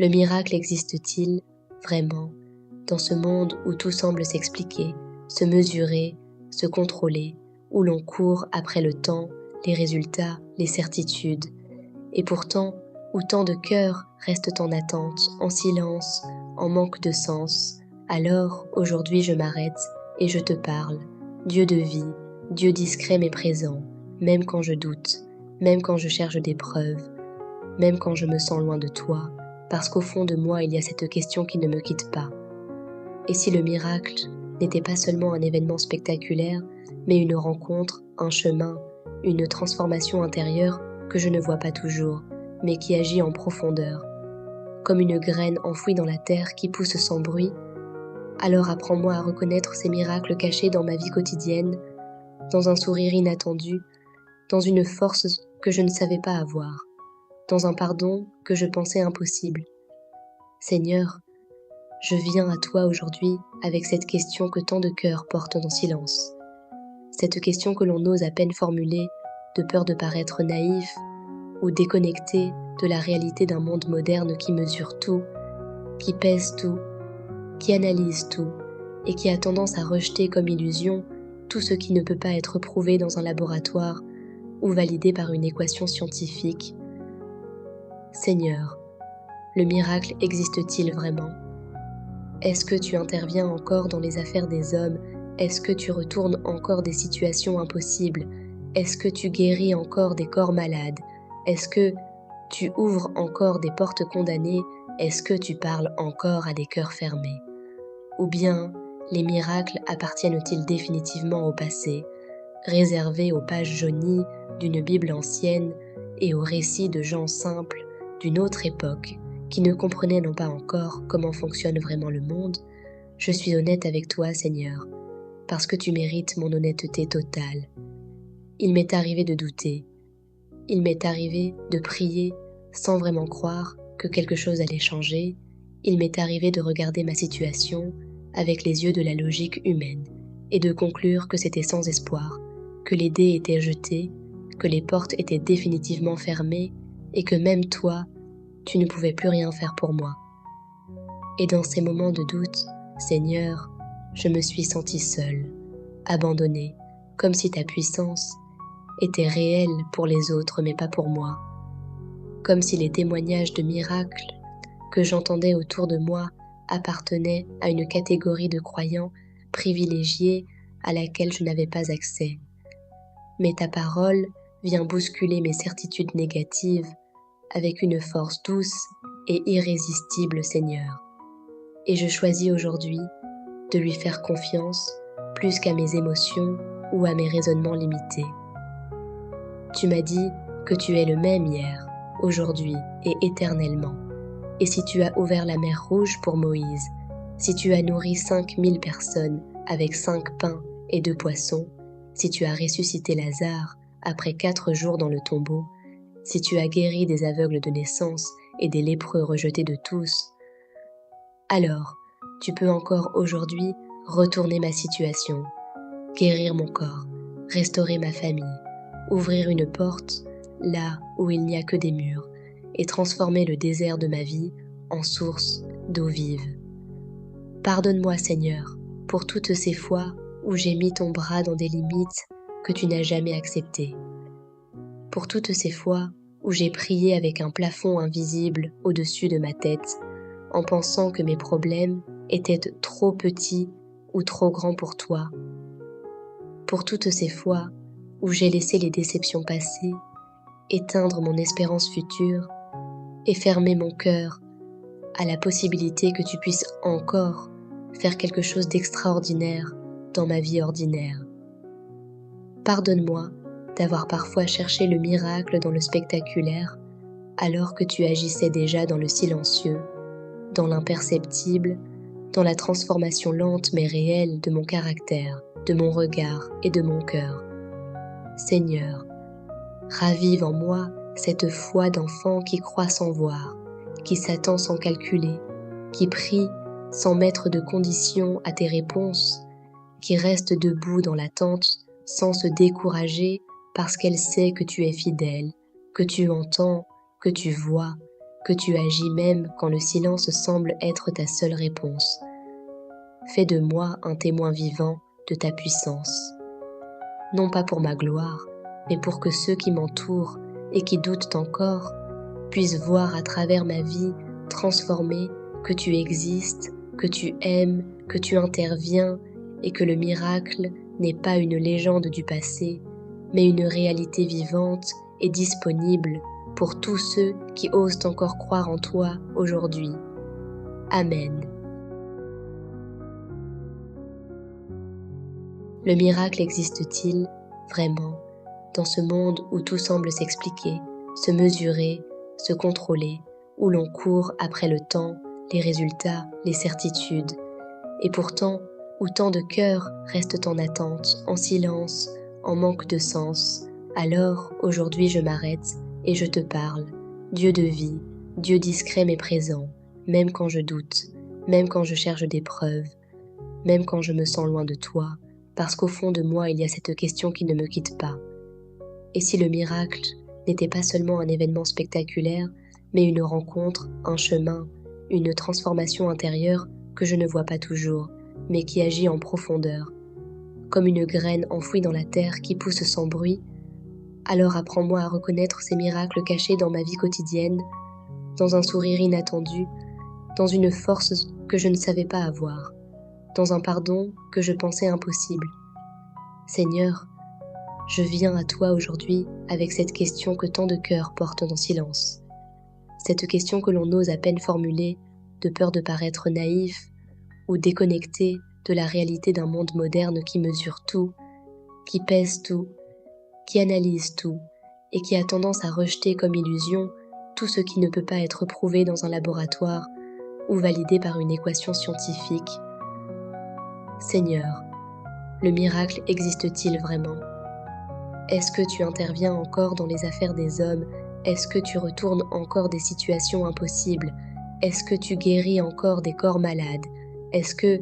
Le miracle existe-t-il, vraiment, dans ce monde où tout semble s'expliquer, se mesurer, se contrôler, où l'on court après le temps, les résultats, les certitudes, et pourtant où tant de cœurs restent en attente, en silence, en manque de sens, alors aujourd'hui je m'arrête et je te parle, Dieu de vie, Dieu discret mais présent, même quand je doute, même quand je cherche des preuves, même quand je me sens loin de toi, parce qu'au fond de moi il y a cette question qui ne me quitte pas. Et si le miracle n'était pas seulement un événement spectaculaire, mais une rencontre, un chemin, une transformation intérieure que je ne vois pas toujours, mais qui agit en profondeur, comme une graine enfouie dans la terre qui pousse sans bruit, alors apprends-moi à reconnaître ces miracles cachés dans ma vie quotidienne, dans un sourire inattendu, dans une force que je ne savais pas avoir, dans un pardon que je pensais impossible. Seigneur, je viens à toi aujourd'hui avec cette question que tant de cœurs portent en silence. Cette question que l'on ose à peine formuler de peur de paraître naïf ou déconnecté de la réalité d'un monde moderne qui mesure tout, qui pèse tout, qui analyse tout et qui a tendance à rejeter comme illusion tout ce qui ne peut pas être prouvé dans un laboratoire ou validé par une équation scientifique. Seigneur, le miracle existe-t-il vraiment ? Est-ce que tu interviens encore dans les affaires des hommes ? Est-ce que tu retournes encore des situations impossibles ? Est-ce que tu guéris encore des corps malades ? Est-ce que tu ouvres encore des portes condamnées ? Est-ce que tu parles encore à des cœurs fermés ? Ou bien, les miracles appartiennent-ils définitivement au passé, réservés aux pages jaunies d'une Bible ancienne et aux récits de gens simples d'une autre époque qui ne comprenaient non pas encore comment fonctionne vraiment le monde? Je suis honnête avec toi, Seigneur, parce que tu mérites mon honnêteté totale. Il m'est arrivé de douter, il m'est arrivé de prier sans vraiment croire que quelque chose allait changer, il m'est arrivé de regarder ma situation avec les yeux de la logique humaine et de conclure que c'était sans espoir, que les dés étaient jetés, que les portes étaient définitivement fermées et que même toi, tu ne pouvais plus rien faire pour moi. Et dans ces moments de doute, Seigneur, je me suis sentie seule, abandonnée, comme si ta puissance était réelle pour les autres mais pas pour moi, comme si les témoignages de miracles que j'entendais autour de moi appartenaient à une catégorie de croyants privilégiés à laquelle je n'avais pas accès. Mais ta parole vient bousculer mes certitudes négatives avec une force douce et irrésistible, Seigneur. Et je choisis aujourd'hui de lui faire confiance plus qu'à mes émotions ou à mes raisonnements limités. Tu m'as dit que tu es le même hier, aujourd'hui et éternellement. Et si tu as ouvert la mer Rouge pour Moïse, si tu as nourri 5000 personnes avec 5 pains et 2 poissons, si tu as ressuscité Lazare après 4 jours dans le tombeau, si tu as guéri des aveugles de naissance et des lépreux rejetés de tous, alors tu peux encore aujourd'hui retourner ma situation, guérir mon corps, restaurer ma famille, ouvrir une porte là où il n'y a que des murs et transformer le désert de ma vie en source d'eau vive. Pardonne-moi, Seigneur, pour toutes ces fois où j'ai mis ton bras dans des limites que tu n'as jamais acceptées. Pour toutes ces fois où j'ai prié avec un plafond invisible au-dessus de ma tête, en pensant que mes problèmes étaient trop petits ou trop grands pour toi. Pour toutes ces fois où j'ai laissé les déceptions passées éteindre mon espérance future et fermer mon cœur à la possibilité que tu puisses encore faire quelque chose d'extraordinaire dans ma vie ordinaire. Pardonne-moi d'avoir parfois cherché le miracle dans le spectaculaire alors que tu agissais déjà dans le silencieux, dans l'imperceptible, dans la transformation lente mais réelle de mon caractère, de mon regard et de mon cœur. Seigneur, ravive en moi cette foi d'enfant qui croit sans voir, qui s'attend sans calculer, qui prie sans mettre de conditions à tes réponses, qui reste debout dans l'attente sans se décourager parce qu'elle sait que tu es fidèle, que tu entends, que tu vois que tu agis même quand le silence semble être ta seule réponse. Fais de moi un témoin vivant de ta puissance, non pas pour ma gloire, mais pour que ceux qui m'entourent et qui doutent encore puissent voir à travers ma vie transformée que tu existes, que tu aimes, que tu interviens et que le miracle n'est pas une légende du passé, mais une réalité vivante et disponible pour tous ceux qui osent encore croire en toi aujourd'hui. Amen. Le miracle existe-t-il vraiment dans ce monde où tout semble s'expliquer, se mesurer, se contrôler, où l'on court après le temps, les résultats, les certitudes, et pourtant où tant de cœurs restent en attente, en silence, en manque de sens? Alors, aujourd'hui je m'arrête et je te parle, Dieu de vie, Dieu discret mais présent, même quand je doute, même quand je cherche des preuves, même quand je me sens loin de toi, parce qu'au fond de moi il y a cette question qui ne me quitte pas. Et si le miracle n'était pas seulement un événement spectaculaire, mais une rencontre, un chemin, une transformation intérieure que je ne vois pas toujours, mais qui agit en profondeur, comme une graine enfouie dans la terre qui pousse sans bruit, alors apprends-moi à reconnaître ces miracles cachés dans ma vie quotidienne, dans un sourire inattendu, dans une force que je ne savais pas avoir, dans un pardon que je pensais impossible. Seigneur, je viens à toi aujourd'hui avec cette question que tant de cœurs portent en silence. Cette question que l'on ose à peine formuler, de peur de paraître naïf ou déconnecté de la réalité d'un monde moderne qui mesure tout, qui pèse tout, qui analyse tout et qui a tendance à rejeter comme illusion tout ce qui ne peut pas être prouvé dans un laboratoire ou validé par une équation scientifique. Seigneur, le miracle existe-t-il vraiment ? Est-ce que tu interviens encore dans les affaires des hommes ? Est-ce que tu retournes encore des situations impossibles ? Est-ce que tu guéris encore des corps malades ? Est-ce que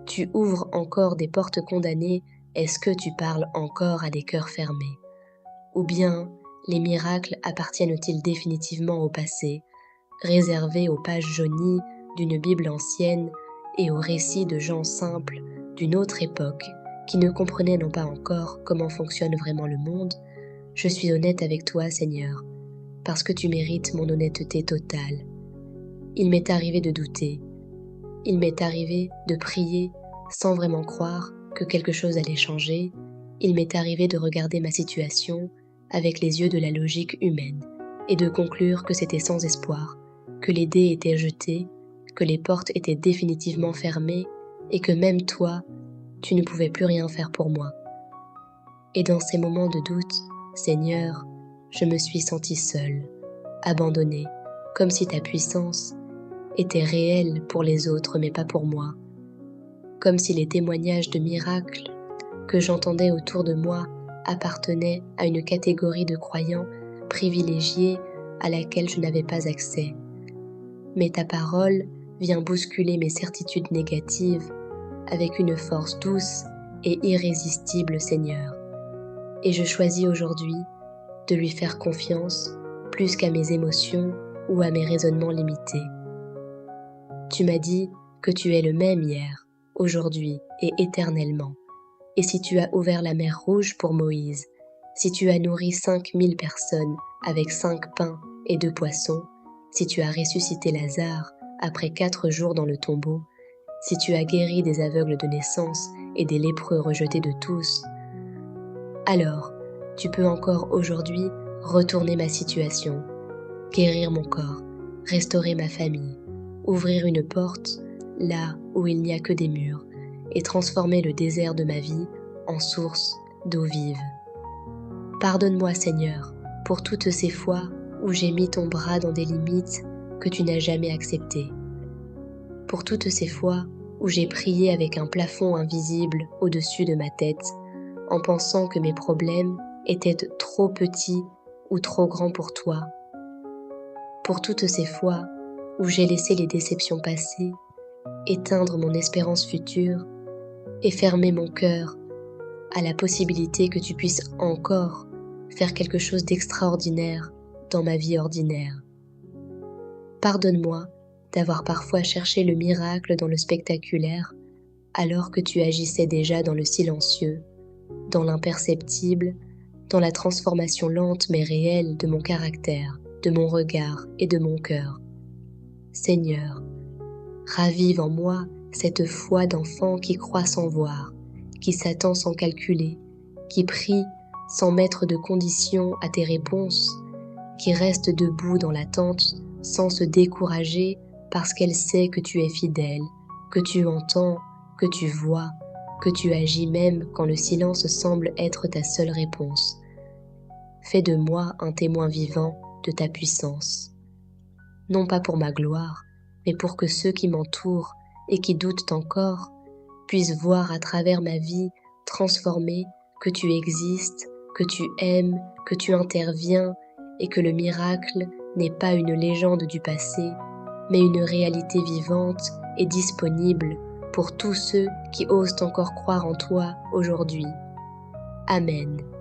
tu ouvres encore des portes condamnées ? Est-ce que tu parles encore à des cœurs fermés ? Ou bien, les miracles appartiennent-ils définitivement au passé, réservés aux pages jaunies d'une Bible ancienne et aux récits de gens simples d'une autre époque qui ne comprenaient non pas encore comment fonctionne vraiment le monde? Je suis honnête avec toi, Seigneur, parce que tu mérites mon honnêteté totale. Il m'est arrivé de douter, il m'est arrivé de prier sans vraiment croire que quelque chose allait changer, il m'est arrivé de regarder ma situation avec les yeux de la logique humaine et de conclure que c'était sans espoir, que les dés étaient jetés, que les portes étaient définitivement fermées et que même toi, tu ne pouvais plus rien faire pour moi. Et dans ces moments de doute, Seigneur, je me suis sentie seule, abandonnée, comme si ta puissance était réelle pour les autres mais pas pour moi, comme si les témoignages de miracles que j'entendais autour de moi appartenaient à une catégorie de croyants privilégiés à laquelle je n'avais pas accès. Mais ta parole vient bousculer mes certitudes négatives avec une force douce et irrésistible, Seigneur. Et je choisis aujourd'hui de lui faire confiance plus qu'à mes émotions ou à mes raisonnements limités. Tu m'as dit que tu es le même hier, aujourd'hui et éternellement. Et si tu as ouvert la mer Rouge pour Moïse, si tu as nourri 5000 personnes avec 5 pains et 2 poissons, si tu as ressuscité Lazare après 4 jours dans le tombeau, si tu as guéri des aveugles de naissance et des lépreux rejetés de tous, alors tu peux encore aujourd'hui retourner ma situation, guérir mon corps, restaurer ma famille, ouvrir une porte là où il n'y a que des murs et transformer le désert de ma vie en source d'eau vive. Pardonne-moi, Seigneur, pour toutes ces fois où j'ai mis ton bras dans des limites que tu n'as jamais acceptées. Pour toutes ces fois où j'ai prié avec un plafond invisible au-dessus de ma tête, en pensant que mes problèmes étaient trop petits ou trop grands pour toi. Pour toutes ces fois où j'ai laissé les déceptions passées éteindre mon espérance future et fermer mon cœur à la possibilité que tu puisses encore faire quelque chose d'extraordinaire dans ma vie ordinaire. Pardonne-moi d'avoir parfois cherché le miracle dans le spectaculaire, alors que tu agissais déjà dans le silencieux, dans l'imperceptible, dans la transformation lente mais réelle de mon caractère, de mon regard et de mon cœur. Seigneur, ravive en moi cette foi d'enfant qui croit sans voir, qui s'attend sans calculer, qui prie sans mettre de conditions à tes réponses, qui reste debout dans l'attente sans se décourager parce qu'elle sait que tu es fidèle, que tu entends, que tu vois, que tu agis même quand le silence semble être ta seule réponse. Fais de moi un témoin vivant de ta puissance. Non pas pour ma gloire, mais pour que ceux qui m'entourent et qui doutent encore puissent voir à travers ma vie transformée que tu existes, que tu aimes, que tu interviens et que le miracle n'est pas une légende du passé, mais une réalité vivante et disponible pour tous ceux qui osent encore croire en toi aujourd'hui. Amen.